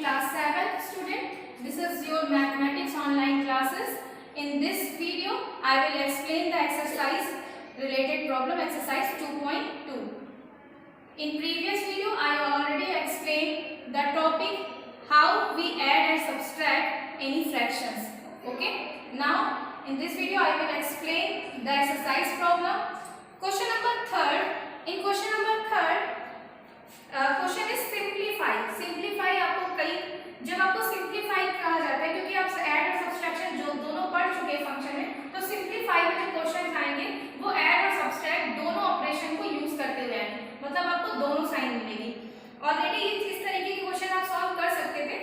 class 7th student. This is your mathematics online classes. In this video I will explain the exercise related problem, exercise 2.2. In previous video I already explained the topic how we add and subtract any fractions. Okay, now in this video I will explain the exercise problem. Question number 3rd. In question number 3rd, question is simplify आपको कई जब आपको simplify कहा जाता है क्योंकि आप add और सब्सट्रैक्शन जो दोनों पढ़ चुके हैं फंक्शन में, तो सिंप्लीफाई में जो क्वेश्चन आएंगे वो ऐड और सब्सट्रैक्ट दोनों ऑपरेशन को यूज करते हुए आएंगे, मतलब आपको दोनों साइन मिलेगी। ऑलरेडी इस तरीके के क्वेश्चन आप सॉल्व कर सकते थे,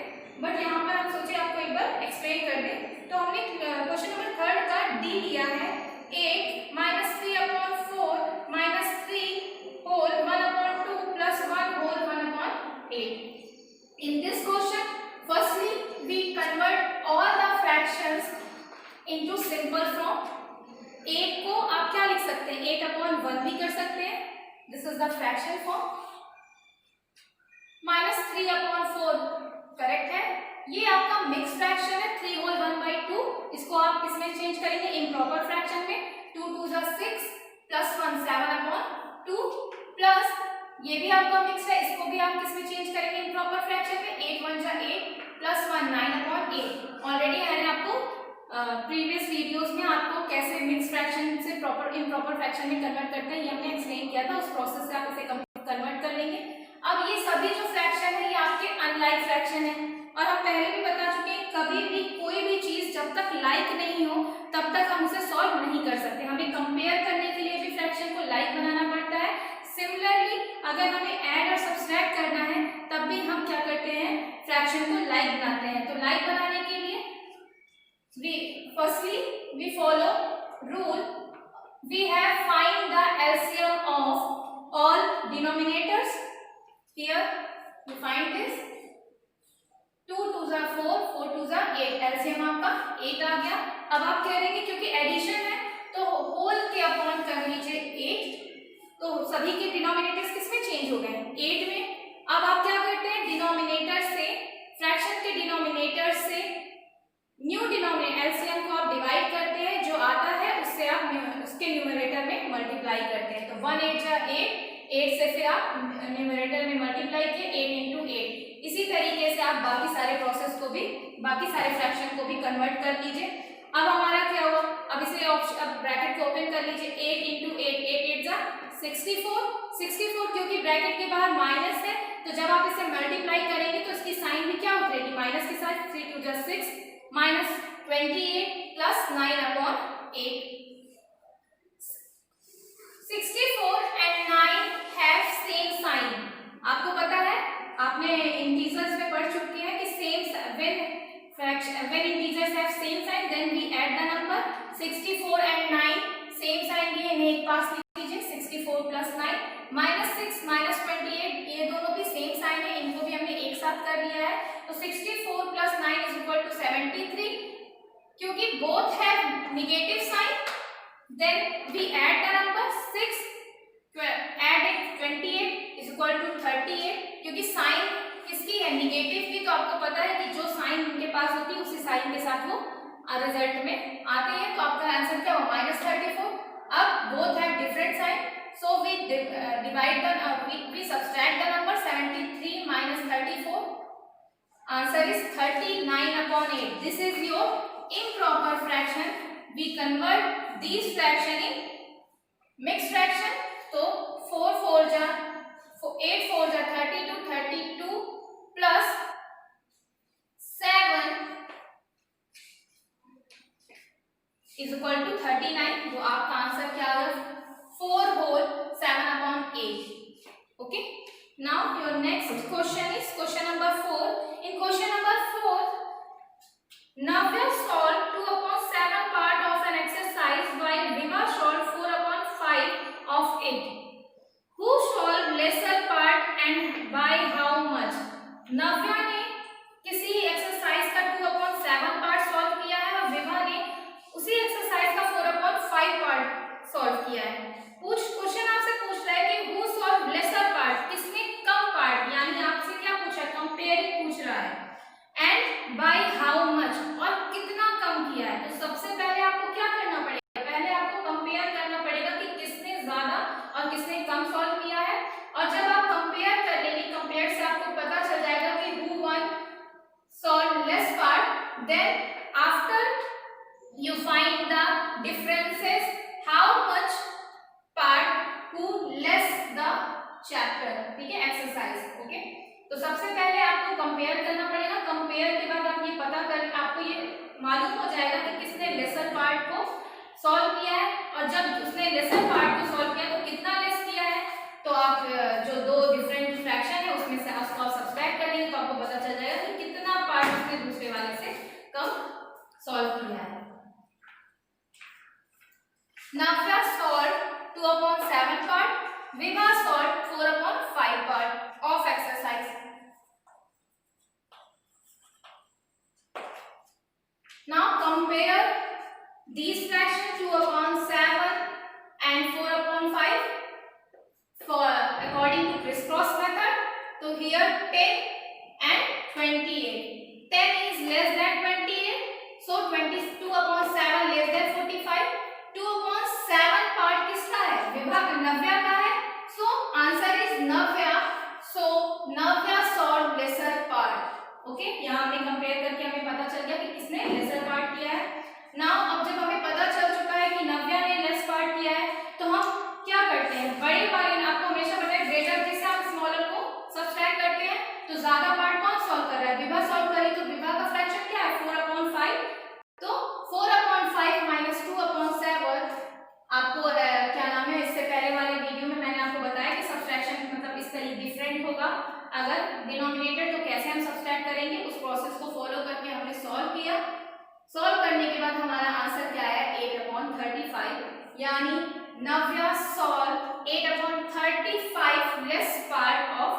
बट यहाँ पर हम सोचे आपको एक बार एक्सप्लेन कर दें। तो हमने क्वेश्चन नंबर 3rd का डी लिया है 8 -3/4 -3 whole 1/2 plus 1 whole 1/8. In this question, firstly we convert all the fractions into simple form. 8 को आप क्या लिख सकते हैं, 8/1 भी कर सकते हैं, this is the fraction form. -3/4 correct है, ये आपका मिक्स फ्रैक्शन है 3 whole 1/2, इसको आप किसमें चेंज करेंगे, इम्प्रॉपर फ्रैक्शन में। 2 2 6 plus 1 7/2 प्लस ये भी आपका मिक्स है, इसको भी आप किसमें चेंज करेंगे, इम्प्रॉपर फ्रैक्शन में। 8 1 8 plus 1 9/8। ऑलरेडी मैंने आपको प्रीवियस वीडियोस में आपको कैसे मिक्स फ्रैक्शन से इम्प्रॉपर फ्रैक्शन में कन्वर्ट करते हैं ये हमने एक्सप्लेन किया था, उस प्रोसेस से आप इसे कन्वर्ट कर लेंगे। अब ये सभी जो फ्रैक्शन है ये आपके अनलाइक फ्रैक्शन है, और हम पहले भी बता चुके हैं कभी भी कोई भी चीज जब तक लाइक नहीं हो तब तक हम उसे सॉल्व नहीं कर सकते, हमें कंपेयर करने के लिए भी फ्रैक्शन को लाइक बनाना पड़ता है। सिमिलरली अगर हमें ऐड और सब्सट्रैक्ट करना है तब भी हम क्या करते हैं, फ्रैक्शन को लाइक बनाते हैं। तो लाइक बनाने के लिए we follow rule, we have find the LCM of all denominators. Here you find this 2 2 4 4 2 8, LCM आपका 8 आ गया। अब आप कह रहे हैं क्योंकि एडिशन है तो होल के अपॉन कर लीजिए 8, तो सभी के डिनोमिनेटर्स किसमें चेंज हो गए, 8 में। अब आप क्या करते हैं, डिनोमिनेटर से फ्रैक्शन के डिनोमिनेटर से न्यू डिनोमिनेटर एलसीएम को आप डिवाइड करते हैं, जो आता है उससे आप उसके न्यूमरेटर में मल्टीप्लाई करते हैं। तो 1 8 जा 8 से फिर आप न्यूमरेटर में मल्टीप्लाई किए 8 into 8। इसी तरीके से आप बाकी सारे प्रोसेस को भी, बाकी सारे फ्रैक्शन को भी कन्वर्ट कर लीजिए। अब हमारा क्या हुआ, अब इसे ऑप्शन, अब ब्रैकेट को ओपन कर लीजिए, 8 into 8 8 8 जा 64 क्योंकि ब्रैकेट के बाहर माइनस है, तो जब आप इसे मल्टीप्लाई करेंगे तो इसकी साइन भी क्या उतरेगी, माइनस के साथ। 3 2 जा 6 -28 plus 9/8। 64 and 9 have same sign। आपको पता है, आपने इंटीजर्स में पढ़ चुके हैं कि when integers have same sign then we add the number। 64 and 9 same sign लिए इन्हें एक पास लीजिए, 64 plus 9 -6 -28, ये दोनों भी सेम साइन है, इनको भी हमने एक साथ कर लिया है। तो 64 plus 9 is equal to 73। क्योंकि both have negative sign then we add the number 6 add it 28 is equal to 38। क्योंकि साइन किसकी है, निगेटिव की, तो आपको पता है कि जो साइन उनके पास होती है उसी साइन के साथ वो रिजल्ट में आते हैं। तो आपका आंसर क्या होगा, -34। अब both have different sign, so we divide the we subtract the number 73 minus 34। Answer is 39/8। This is your improper fraction। We convert these fraction in mixed fraction। तो 4 4 जा 8 4 जा 32 plus 7 is equal to 39। तो आपका answer क्या होगा, 4 whole 7/8। Okay, now your next question is question number 4। In question number 4, Navya solved 2/7 part of an exercise while Viva solved 4/5 of it। Who solved lesser part and by how much? नव्या ने किसी exercise का 2/7 part solve किया है और विवा ने उसी exercise का 4/5 पार्ट सॉल्व किया है। क्वेश्चन आपसे पूछ रहा है कि हु सॉल्व लेसर पार्ट, किसने कम पार्ट, यानी आपसे क्या पूछा, कंपेयरिंग पूछ रहा है। एंड बाय हाउ मच, और कितना कम किया है। तो सबसे पहले आपको क्या करना पड़ेगा, पहले आपको कंपेयर करना पड़ेगा कि किसने ज्यादा और किसने कम सॉल्व किया है। और जब आप कंपेयर कर लेंगे, कंपेयर से आपको पता चल जाएगा कि who one solve less part, then after you find the differences, how much part who less the chapter, ठीक है, एक्सरसाइज। ओके, तो सबसे पहले आपको कंपेयर करना पड़ेगा। कंपेयर के बाद आप ये पता कर, आपको ये मालूम हो जाएगा कि किसने लेसर पार्ट को सॉल्व किया है, और जब उसने लेसर पार्ट को सॉल्व किया तो कितना लेस किया है। तो आप जो दो डिफरेंट फ्रैक्शन है उसमें से आप सब्सट्रैक्ट करेंगे तो आपको पता चल जाएगा कि कितना पार्ट उसने दूसरे वाले से कम सॉल्व किया है। Navya solved 2/7 part, Vibha solved 4/5 part of exercise. Now compare these fractions 2/7 and 4/5 for according to crisscross method. So here 10 and 28. 10 is less than 28, so 22/7 less than 45. 2/7 part किसका है, विभा नव्या का है। So answer is Navya, so Navya solve lesser part. Okay, यहाँ हमने compare करके हमें पता चल गया कि किसने लेसर पार्ट किया है। नाउ अब जब हमें पता चल चुका है कि नव्या ने लेस पार्ट किया है, तो हम क्या करते हैं, बड़े वाले, आपको हमेशा पता है ग्रेटर के साथ स्मॉलर को सब्सट्रैक्ट करते हैं। तो ज्यादा पार्ट कौन सॉल्व कर रहा है, विभा सॉल्व करी, तो विभा का फ्रैक्शन क्या है 4/5। तो 4/5 माइनस 2/7 आपको क्या नाम है, इससे पहले वाले वीडियो में मैंने आपको बताया कि सब्सट्रैक्शन मतलब इस तरीके डिफरेंट होगा। अगर डिनोमिनेटर तो कैसे हम सब्सट्रैक्ट करेंगे, उस प्रोसेस को फॉलो करके हमने सॉल्व किया। सॉल्व करने के बाद हमारा आंसर क्या है 8/35, यानी Navya solve 8/35 less part of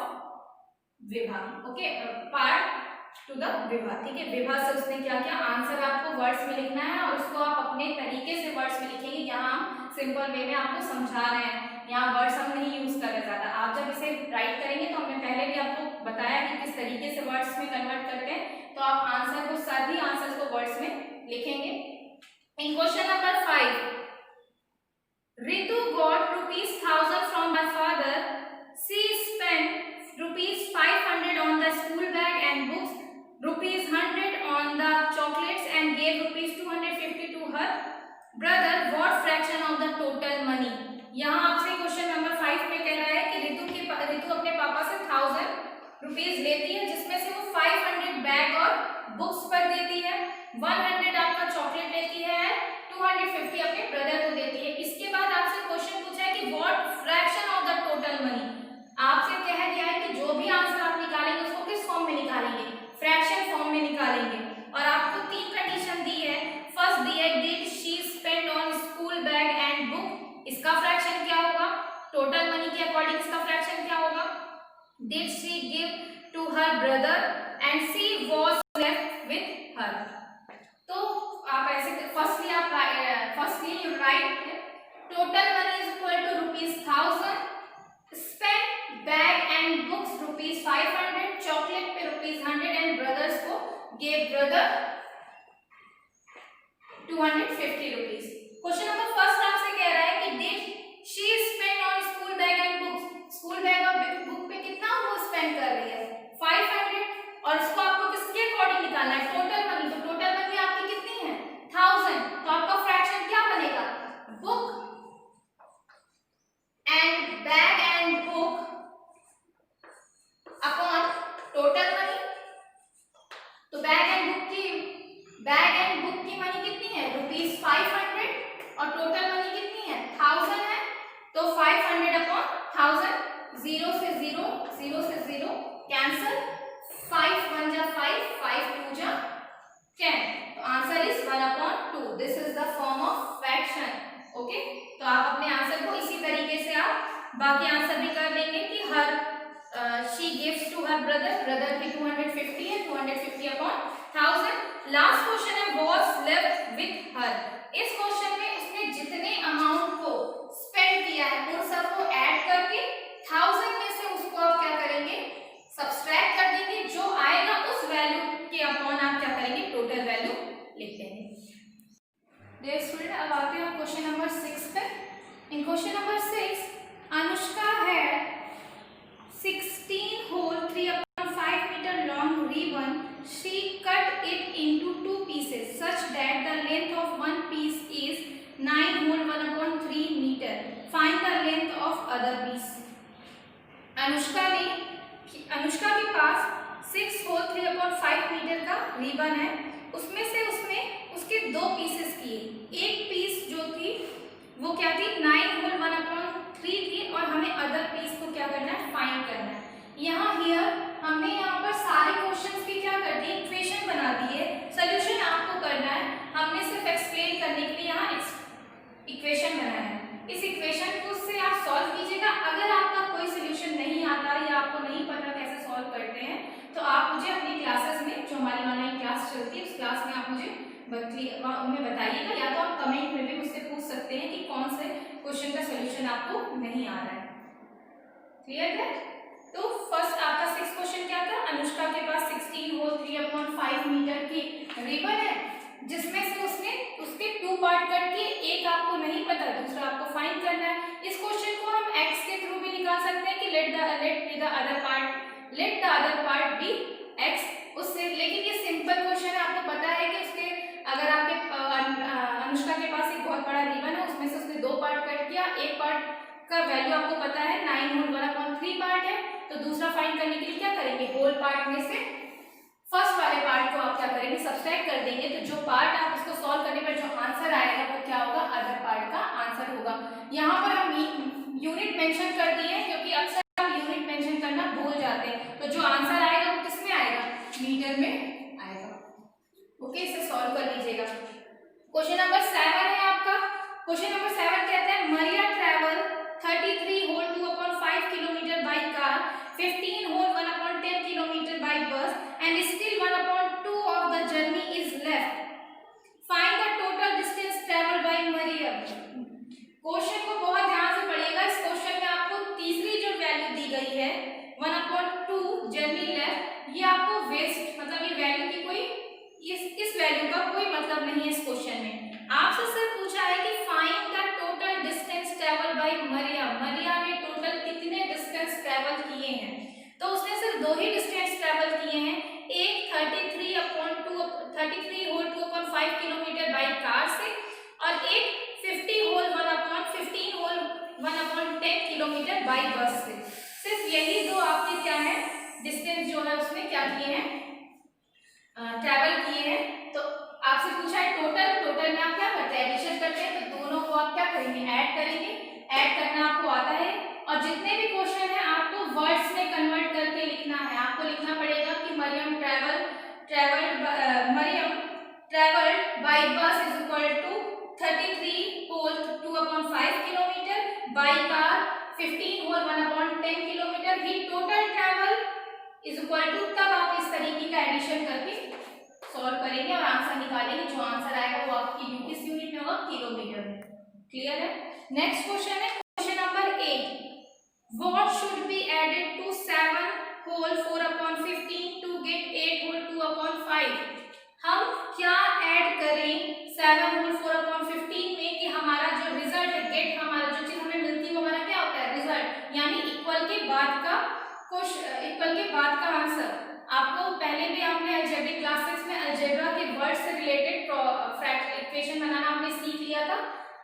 Vibha. Okay, part to the Vibha, ठीक है। विभा से उसने क्या किया, आंसर आपको वर्ड्स में लिखना है और उसको आप अपने तरीके से वर्ड्स में लिखेंगे। यहाँ हम सिंपल वे में आपको समझा रहे हैं, यहाँ वर्ड्स हम नहीं यूज कर रहे ज्यादा। आप जब इसे राइट करेंगे तो हमने पहले भी आपको बताया कि किस तरीके से वर्ड्स में कन्वर्ट करते हैं, तो आप आंसर को, सभी आंसर को वर्ड्स में लिखेंगे। In question number 5, Ritu got ₹1000 from my father, she spent ₹500 on the school bag and books, ₹100 on the chocolates and gave ₹250 to her brother. What fraction of the total money? यहाँ आपसे question number 5 में कह रहा है कि रितु अपने पापा से 1000 लेती है, जिसमें से वो 500 बैग और बुक्स पर देती है, 100 आपका चॉकलेट लेती है, 250 अपने ब्रदर को देती है। इसके बाद आपसे क्वेश्चन पूछा है कि what fraction of the total money. आपसे कह दिया है कि जो भी आंसर आप निकालेंगे उसको किस फॉर्म में निकालेंगे, फ्रैक्शन फॉर्म में निकालेंगे। और आपको 3 कंडीशन दी है। फर्स्ट दी है did she spend on school bag and book, इसका फ्रैक्शन क्या होगा, टोटल मनी के अकॉर्डिंग इसका फ्रैक्शन क्या होगा। Did she give to her brother and she was left with her. तो आप ऐसे firstly you write total money is equal to ₹1000, spend bag and books ₹500, chocolate पे ₹100 एंड ब्रदर्स को gave brother ₹250। Question number first आपसे कह रहा है कि did she spend on school bag and books, school bag और बुक पे कितना वो स्पेंड कर रही है 500, और इसको आपको किसके अकॉर्डिंग निकालना है, टोटल मनी। तो टोटल मनी आपकी कितनी है 1000, तो आपका फ्रैक्शन क्या बनेगा, book and bag and book upon total money. तो बैग एंड बुक की मनी कितनी है ₹500 और टोटल मनी कितनी है 1000 है, तो 500 अपॉन 1000, 0 से 0 कैंसिल, 5 1 जा 5, 5 2 जा 10, तो answer is 1/2। This is the form of fraction. Okay, तो आप अपने आंसर को इसी तरीके से आप बाकी आंसर भी कर लेंगे कि her she gives to her brother की 250 है, 250 अपॉन 1000। लास्ट क्वेश्चन है वाज लेफ्ट विथ हर। इस क्वेश्चन में उसने जितने अमाउंट को स्पेंड किया है उन सबको ऐड करके 1000 में से उसको आप क्या करेंगे, सब्सट्रैक्ट कर देंगे, जो आएगा उस वैल्यू स्टूडेंट अब आते हैं क्वेश्चन नंबर 6 पे। In question number 6 Anushka had 16 whole 3/5 meter long ribbon. She cut it into 2 pieces such that the length of one piece is 9 whole 1/3 meter. Find the length of other piece. Anushka के पास 6 whole 3/5 metre का ribbon है। उसमें से उसने उसके 2 pieces किए। एक piece जो थी वो क्या थी 9 होल 1/3 थी और हमें अदर पीस को क्या करना है फाइंड करना है। हमने यहाँ पर सारे क्वेश्चंस की क्या कर दी इक्वेशन बना दी है। सोल्यूशन आपको करना है, हमने सिर्फ एक्सप्लेन करने के लिए यहाँ इक्वेशन बनाया है। इस इक्वेशन को से आप सॉल्व कीजिएगा। अगर आपका कोई सोल्यूशन नहीं आता या आपको नहीं पता कैसे सॉल्व करते हैं तो आप मुझे अपनी क्लासेस में जो हमारी ऑनलाइन क्लास चलती है उस क्लास में आप मुझे उनमें बताइएगा, या तो आप कमेंट में भी मुझसे पूछ सकते हैं कि कौन से क्वेश्चन का सोल्यूशन आपको नहीं आ रहा है। क्लियर है? तो फर्स्ट आपका 6 क्वेश्चन क्या था, अनुष्का के पास 16 होल 3/5 मीटर की रिबन है जिसमें से उसने उसके 2 पार्ट कट किए। एक आपको नहीं पता, दूसरा आपको फाइंड करना है। इस क्वेश्चन को हम x के थ्रू भी निकाल सकते हैं कि let the other part be x उससे, लेकिन ये सिंपल क्वेश्चन है। आपको पता है कि उसके अगर आपके अनुष्का के पास एक बहुत बड़ा रिबन है उसमें से उसने 2 पार्ट कट किया, एक पार्ट का वैल्यू आपको पता है 9 होल 1/3 पार्ट है, तो दूसरा फाइंड करने के लिए क्या करेंगे होल पार्ट में से फर्स्ट वाले पार्ट को आप क्या करेंगे सब्सट्रैक्ट कर देंगे। तो जो पार्ट आप उसको सॉल्व करने पर जो आंसर आएगा वो क्या होगा अदर पार्ट का आंसर होगा। यहाँ पर हम यूनिट मेंशन कर दिए हैं क्योंकि अक्सर हम यूनिट मेंशन करना भूल जाते हैं। तो जो आंसर आएगा वो किसमें आएगा मीटर में आएगा। ओके, इसे सॉल्व कर लीजिएगा। क्वेश्चन नंबर 7 है आपका। क्वेश्चन नंबर 7 कहता है Maria travel 33 whole 2/5 kilometre by car, 15 whole 1/10 kilometre by bus and still 1/2 of the journey is left. Find the total distance traveled by Maria. Question को बहुत ध्यान से पढ़िएगा। इस क्वेश्चन में आपको तीसरी जो वैल्यू दी गई है 1/2 जर्नी लेफ्ट, ये आपको वेस्ट मतलब ये वैल्यू की कोई इस वैल्यू का कोई मतलब नहीं है। इस क्वेश्चन में आपसे सिर्फ पूछा है कि find the total distance travel by Maria. Maria ने टोटल कितने डिस्टेंस ट्रेवल किए हैं, तो उसने सिर्फ 2 ही डिस्टेंस ट्रेवल किए हैं। एक 33 होल 2/5 किलोमीटर बाय कार से और एक 15 होल 1/10 किलोमीटर बाय बस से। सिर्फ यही 2 आपके क्या है डिस्टेंस जो है उसने क्या किए हैं ट्रैवल किए हैं। तो आपसे पूछा है टोटल में आप क्या करते हैं एडिशन करते हैं, तो दोनों को आप क्या करेंगे ऐड करेंगे। ऐड करना आपको आता है और जितने भी क्वेश्चन है आपको वर्ड्स में कन्वर्ट करके लिखना है। आपको लिखना पड़ेगा कि Mariam travelled by bus is equal to 33 whole 2/5 kilometre by car 15 whole 1/10 kilometre. He total travel is equal to, तब आप इस तरीके का एडिशन करके सॉल्व करेंगे और आंसर निकालेंगे। जो आंसर आएगा वो आपकी किस यूनिट में होगा किलोमीटर में। क्लियर है? नेक्स्ट क्वेश्चन है question number 8। What should be added to 7 whole 4/15 to get 8 whole 2/5? हम क्या ऐड करें 7 whole 4/15 में कि हमारा जो रिजल्ट गेट हमारा जो चीज हमें मिलती है वो हमारा क्या होता है रिजल्ट, यानी इक्वल के बाद का आंसर। आपको पहले भी आपने अलजेब्रिक क्लास 6 में अलजेब्रा के वर्ड से रिलेटेड इक्वेशन बनाना आपने सीख लिया था,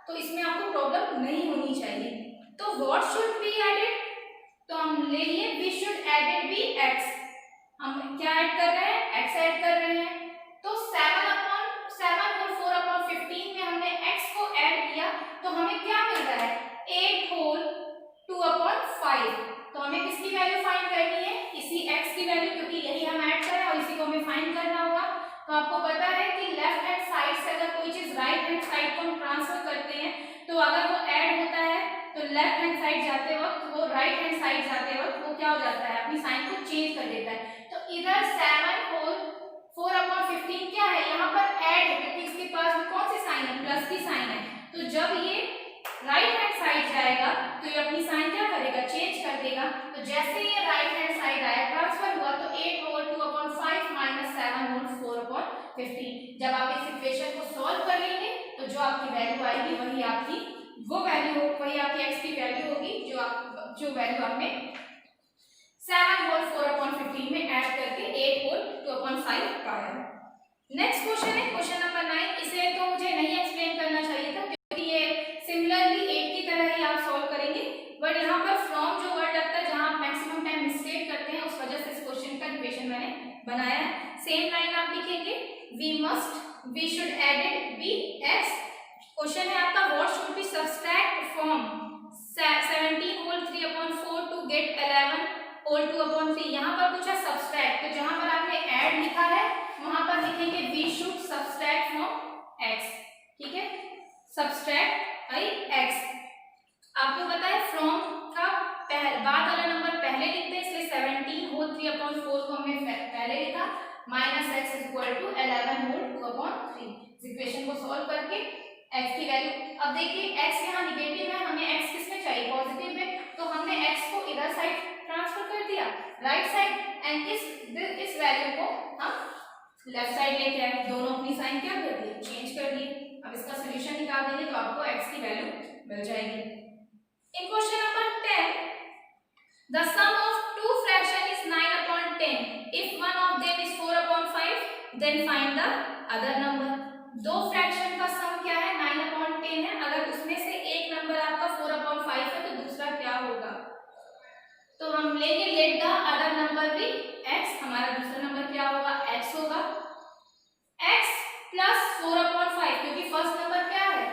तो इसमें आपको प्रॉब्लम नहीं होनी चाहिए। तो व्हाट शुड बी एडेड, तो हम ले लिए we should added be x। हम क्या ऐड कर रहे हैं x ऐड कर रहे हैं। तो 7 होल 4/15 में हमने x को ऐड किया तो हमें क्या मिल रहा है 8 होल 2/5। तो हमें किसकी वैल्यू फाइंड करनी है इसी x की वैल्यू, क्योंकि यही हम ऐड कर रहे हैं और इसी को हमें फाइंड करना होगा। तो आपको पता है कि लेफ्ट हैंड साइड से अगर कोई चीज राइट हैंड साइड को हम ट्रांसफर करते हैं तो अगर वो ऐड होता है तो लेफ्ट हैंड साइड जाते वक्त वो राइट हैंड साइड जाते वक्त वो क्या हो जाता है अपनी साइन को चेंज कर देता है। तो इधर 7 होल 4/15 क्या है यहाँ पर ऐड है क्योंकि इसके पास में कौन सी साइन है प्लस की साइन है। तो जब ये राइट हैंड साइड जाएगा तो ये अपनी साइन क्या करेगा चेंज कर देगा। तो जैसे ये राइट हैंड साइड आया ट्रांसफर हुआ तो 8 होल 2/5 माइनस 7 होल 4/15। जब आप इस इक्वेशन को सॉल्व कर लेंगे तो जो आपकी वैल्यू आएगी वही आपकी x की वैल्यू होगी जो वैल्यू आपने 7 होल 4/15 में ऐड करके 8 होल 2/5 पाया। नेक्स्ट क्वेश्चन है क्वेश्चन नंबर 9। इसे तो मुझे नहीं एक्सप्लेन करना चाहिए था क्योंकि ये सिमिलरली 8 की तरह ही आप सॉल्व करेंगे, बट यहाँ पर फ्रॉम जो वर्ड लगता है जहाँ आप मैक्सिमम टाइम मिस्टेक करते हैं उस वजह से इस क्वेश्चन का इक्वेशन मैंने बनाया है। सेम लाइन आप लिखेंगे, we should added be x. Question है आपका what should be subtract from 17 whole 3/4 to get 11 whole 2/3। यहाँ पर पूछा सब्सट्रैक्ट, तो जहाँ पर आपने ऐड लिखा है वहां पर लिखेंगे we should subtract from x. ठीक है, सब्सट्रैक्ट बाई एक्स। आपको पता है फ्रॉम का बाद वाला नंबर पहले लिखते हैं, इसलिए 17 होल 3/4 को हमने पहले लिखा, minus x is equal to 11 whole 2/3। Equation को सॉल्व करके x की वैल्यू, अब देखिए x यहाँ निगेटिव है, हमें x किस में चाहिए, पॉजिटिव में, तो हमने x को इधर साइड ट्रांसफर कर दिया राइट साइड, एंड इस वैल्यू को हम लेफ्ट साइड लेके आए, दोनों अपनी साइन क्या कर दिए, चेंज कर दिए। अब इसका सोल्यूशन निकाल देंगे तो आपको x की वैल्यू मिल जाएगी। इन question number 10, the sum of two fraction is 9/10. If one of them is 4/5, then find the other number. दो फ्रैक्शन का सम क्या है, 9/10 है। अगर उसमें से एक नंबर आपका 4/5 है तो दूसरा क्या होगा, तो हम लेंगे लेट द अदर नंबर भी x। हमारा दूसरा नंबर क्या होगा, x होगा, x प्लस 4/5, क्योंकि फर्स्ट नंबर क्या है,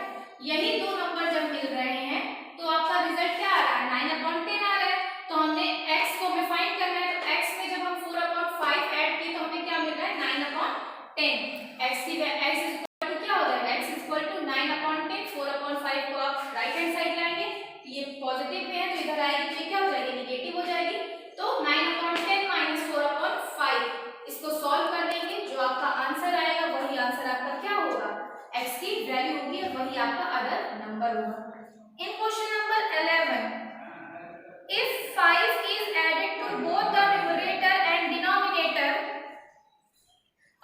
यही दो नंबर जब मिल रहे हैं तो आपका रिजल्ट क्या आ रहा है, 9/10 आ रहा है। तो हमने x को हमें फाइंड करना है, तो x में जब हम 4/5 ऐड किए तो हमें क्या मिल रहा है, 9/10। x की x क्या हो जाएगा, x इक्वल टू 9/10। 4/5 को आप राइट हैंड साइड लाएंगे, ये पॉजिटिव में है तो इधर आएगी तो ये क्या हो जाएगी, नेगेटिव हो जाएगी। तो 9/10 माइनस 4/5, इसको सॉल्व कर देंगे, जो आपका आंसर आएगा वही आंसर आपका क्या होगा, x की वैल्यू होगी और वही आपका अदर नंबर होगा। इन question number 11, if 5 is added to both the numerator and denominator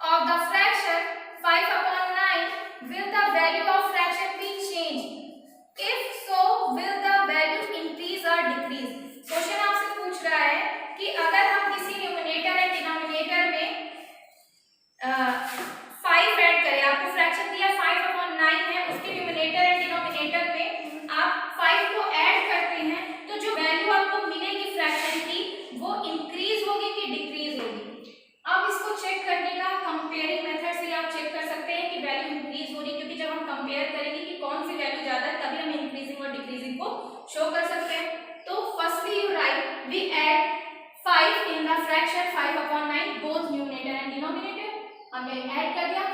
of the fraction 5/9, will the value of fraction be changed? If so, will the value increase or decrease? Question आपसे पूछ रहा है कि अगर हम किसी numerator and denominator में 5 add करें, आपको फ्रैक्शन दिया 5/9 है, उसके न्यूमरेटर एंड डिनोमिनेटर में आप 5 को ऐड करते हैं, तो जो वैल्यू आपको मिलेगी फ्रैक्शन की वो इंक्रीज होगी कि डिक्रीज होगी। अब इसको चेक करने का कंपेयरिंग मेथड से आप चेक कर सकते हैं कि वैल्यू इंक्रीज हो रही है, क्योंकि जब हम कंपेयर करेंगे कि कौन सी वैल्यू ज्यादा है तभी हम इंक्रीजिंग और डिक्रीजिंग को शो कर सकते हैं। तो firstly you write we add 5 in the fraction 5/9 both numerator and denominator. हमने ऐड कर दिया,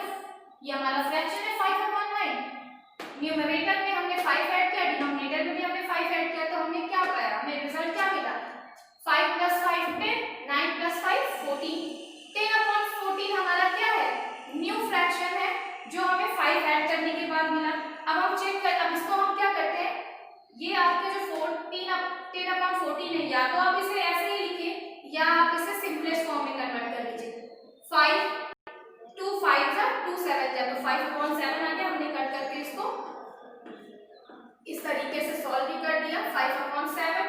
ये हमारा फ्रैक्शन है 5/9, न्यूमरेटर में हमने 5 ऐड किया, डिनोमिनेटर में भी हमने 5 ऐड किया, तो हमने क्या पाया, हमें रिजल्ट क्या मिला, 5 + 5 10, 9 + 5 14। 10/14 हमारा क्या है, न्यू फ्रैक्शन है जो हमें 5 ऐड करने के बाद मिला। अब हम चेक कर, अब इसको हम क्या करते हैं, ये आपके जो 10/14 है, या तो आप इसे ऐसे ही लिखिए या आप इसे सिंपलेस्ट फॉर्म में कन्वर्ट कर लीजिए। 5 2 5 जा 2 7 जा, तो 5/7 आ गया। हमने कट करके इसको इस तरीके से सॉल्व भी कर दिया, 5/7।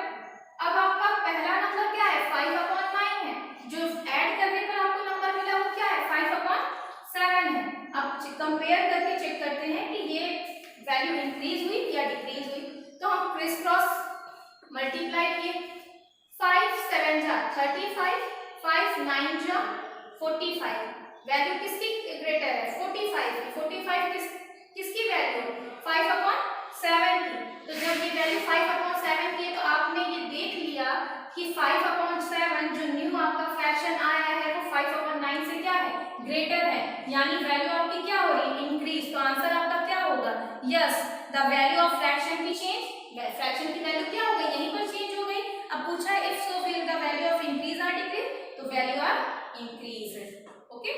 अब आपका पहला नंबर क्या है, 5/9 है, जो ऐड करने पर आपको नंबर मिला वो क्या है, 5/7 है। अब कंपेयर करके चेक करते हैं कि ये वैल्यू इंक्रीज हुई या डिक्रीज हुई, तो हम क्रिस क्रॉस मल्टीप्लाई किए, 5 7 जा 35, 5 9 जा 45, वैल्यू किसकी ग्रेटर है, 45 किसकी वैल्यू, 5/7 की। तो जब ये वैल्यू 5/7 की है तो आपने ये देख लिया कि 5/7 जो न्यू आपका फ्रैक्शन आया है वो 5/9 से क्या है, ग्रेटर है, यानी वैल्यू आपकी क्या हो रही है, इंक्रीज। तो आंसर आपका क्या होगा, yes the value of fraction की चेंज, फ्रैक्शन की वैल्यू क्या हो गई, यहीं पर चेंज हो गई। अब पूछा है if so will the value of increase or decrease, तो वैल्यू आर इंक्रीज। ओके।